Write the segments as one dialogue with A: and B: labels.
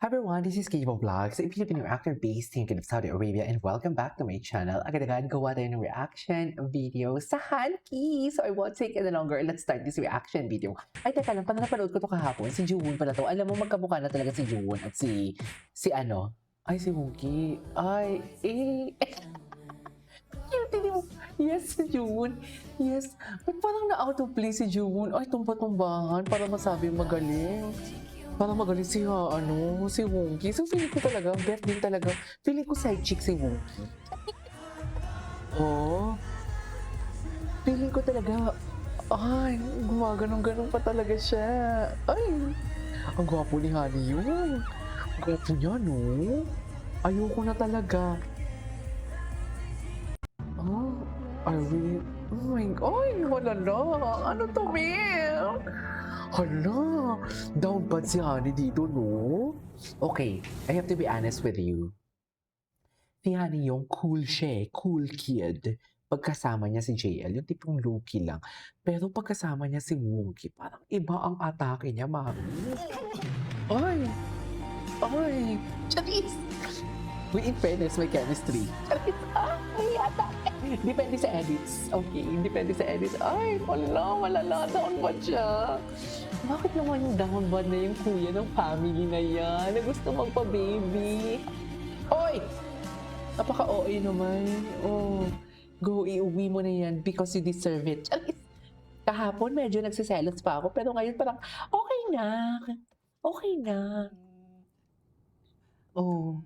A: Hi everyone, this is Kibo Vlogs, a Filipino actor based in Saudi Arabia, and welcome back to my channel. Agad-agad gawa tayo ng reaction video sa Hanki. So I won't take any longer. Let's start this reaction video. Ay, teka lang, paano napanood ko to kahapon? Si Juwon pala to. Alam mo, magkamukha na talaga si Juwon at si ano? Ay, si Wonky. Ay, cute, mo. Yes, si Juwon. Yes. Ba't parang na-out of place si Juwon? Ay, tumba-tumbahan para masabi magaling. Parang magaling si Wonky. So, feeling ko talaga, bet din talaga. Feeling ko side chick si Wonky. Oh, feeling ko talaga, ay, gumaganong-ganong pa talaga siya. Ay, ang gwapo ni Honey yun. Ang gwapo niya, no? Ayoko na talaga. Oh, I really, oh my God, ay, wala na. Ano to, Mel? Hala, down bad si Honey dito, no? Okay, I have to be honest with you. Si Honey yung cool siya, cool kid. Pagkasama niya si JL, yung tipong low-key lang. Pero pagkasama niya si Wonky, parang iba ang atake niya, mami. Ay! Ay! Charis! Uy, in fairness, may chemistry. Charis! Ay, atake! Depende sa edits. Okay, depende sa edits. Ay, malala, down bad siya. Bakit naman yung down bad na yung kuya ng family na yan na gusto magpa-baby? Hoy! Napaka-OA naman. Oh, go, iuwi mo na yan because you deserve it. Kahapon medyo nagsiselos pa ako pero ngayon parang okay na. Okay na. Oh.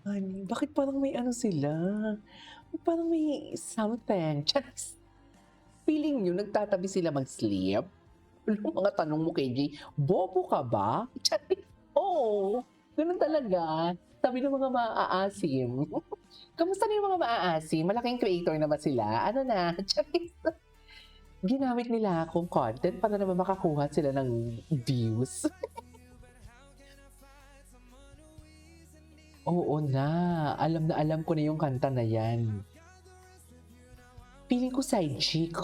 A: Honey, bakit parang may ano sila? Parang may something. Charis. Feeling nyo, nagtatabi sila mag-sleep? Ano mga tanong mo, KJ? Bobo ka ba? Charis. Oo. Ganun talaga. Sabi ng mga maaasim. Kamusta na yung mga maaasim? Malaking creator na ba sila? Ano na? Charis. Ginamit nila akong content para naman makakuha sila ng views. Oo na. Alam ko na yung kanta na yan. Feeling ko side chick.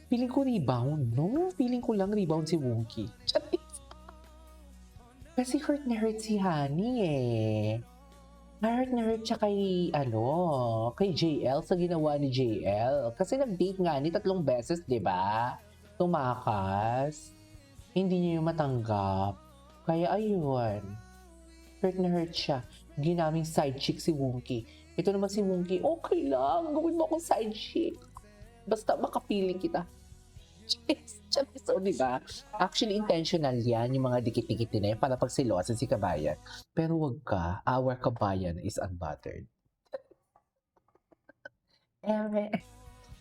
A: Feeling ko rebound, no? Feeling ko lang rebound si Wonky. Kasi hurt na hurt si Honey eh. Hurt na hurt siya kay JL sa ginawa ni JL. Kasi nag-date nga ni 3 beses, di ba? Tumakas. Hindi niya yung matanggap. Kaya ayun. Hurt na hurt siya. Ginaming side chick si Wonky. Ito naman si Wonky, okay lang. Gawin mo akong side chick. Basta makapiling kita. So, di ba? Actually, intentional yan, yung mga dikit-dikit na yan, para pagsilosan si Kabayan. Pero wag ka, our Kabayan is unbuttered.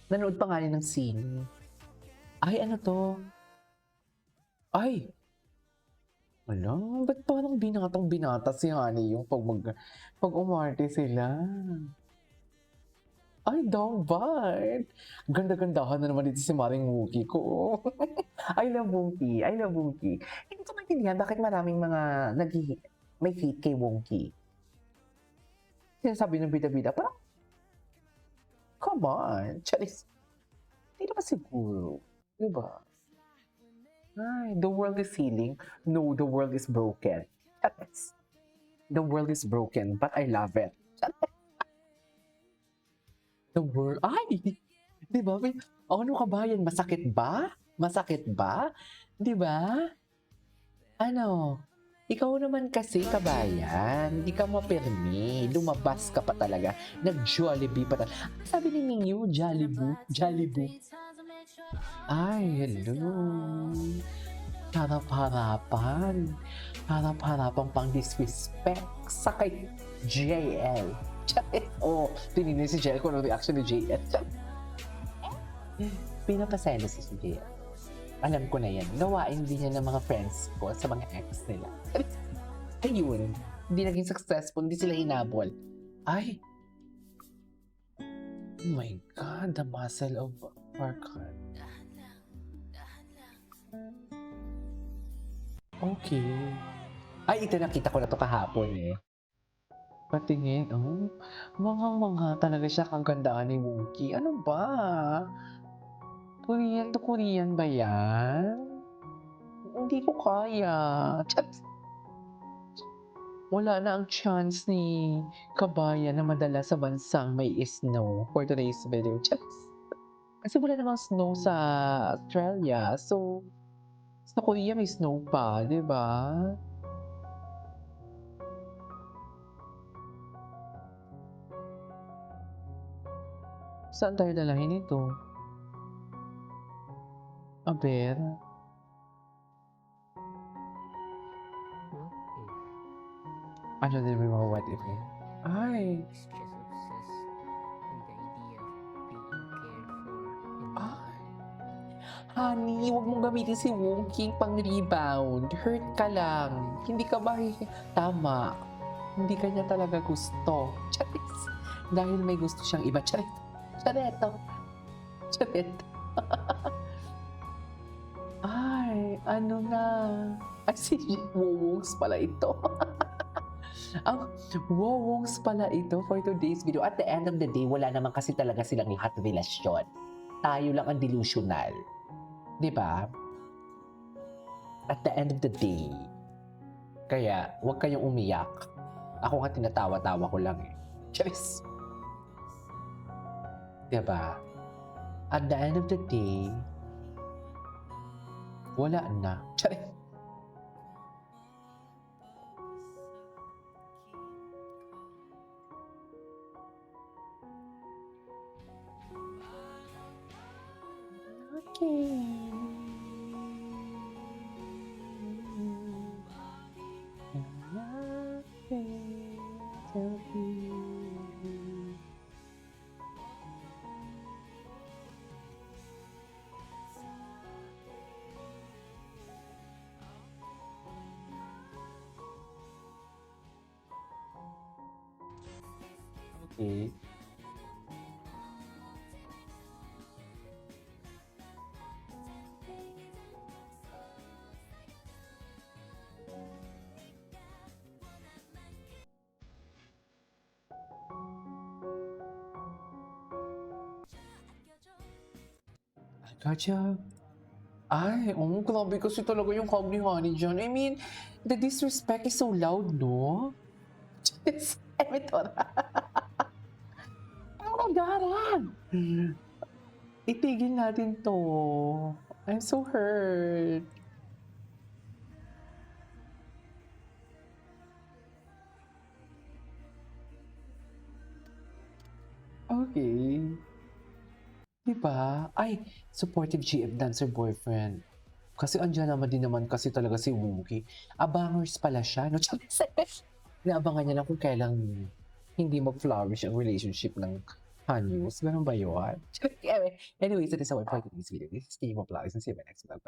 A: Nanood pa nga rin ng scene. Ay, ano to? Ay! Wala, ba't parang binatang binata si Honey yung pag umarte sila? Ay, down bad. Ganda-gandahan na naman dito si Maring Wookie ko. I love Wonky. I love Wonky. Hindi ko maintindihan bakit maraming mga may hate kay Wonky. Sinasabi ng bida-bida, parang, come on, Charis. Hindi naman siguro. Diba? Ay, the world is healing. No, the world is broken. Charis. The world is broken, but I love it. Charis. The world, ay! Di ba? Ano ka ba yan? Masakit ba? Masakit ba? Di ba? Ano? Ikaw naman kasi, Kabayan. Di ka mapirmi. Lumabas ka pa talaga. Nag-Jollibee pa talaga. Sabi ni Mingyu, Jollibee. Jollibee. Ay, hello. Harap-harapan. Harap-harapan pang disrespect sa kay JL. Oh, tinignan si JL kung ano reaction ni JL. Pinapaselo si JL. Alam ko na yan. Gawain din niya ng mga friends ko sa mga ex nila. Ayun. Hindi naging successful. Hindi sila hinabol. Ay! Oh my God. The muscle of Farkan. Okay. Ay, ito nakita ko na to kahapon eh. Patingin, oh. Mga talaga siya kagandaan ni Wookie. Ano ba? Korean to Korean ba yan? Hindi ko kaya. Chats. Wala na ang chance ni kabayan na madala sa bansang may snow for today's video. Chats. Kasi wala namang snow sa Australia. So, sa Korea may snow pa, di ba? Saan tayo dalahin ito? Aber? Ano din may mga what if eh? Ay!
B: Is just obsessed with the idea of being cared for and
A: Ay! Honey, huwag mong gamitin si Wonky pang rebound. Hurt ka lang. Hindi ka ba tama? Hindi ka niya talaga gusto. Charis. Dahil may gusto siyang iba. Charit. Chareto. Charit. Ay, ano na. Ay, si Wowongs pala ito. Ang Wowongs pala ito for today's video. At the end of the day, wala naman kasi talaga silang lahat relasyon. Tayo lang ang delusional. Di ba? At the end of the day. Kaya, huwag kayong umiyak. Ako nga tinatawa-tawa ko lang eh. Charis. Di ba? At the end of the day, wala na. Charis. Okay. Okay. Gotcha. Ay, grabe kasi talaga yung hug ni Honey dyan. I mean, the disrespect is so loud, no? Just, ito na. Ang garang! Itigil natin to. I'm so hurt. Okay. Diba? Ay, supportive GF dancer boyfriend. Kasi andyan naman din naman kasi talaga si Wookie. Abangers pala siya. No? Naabangan niya lang kung kailang hindi mag-flourish ang relationship ng Hanyus. Ganun ba yun? Anyway, so this is our part of this video. This is Steve Vlogs and see you in my next vlog. Bye.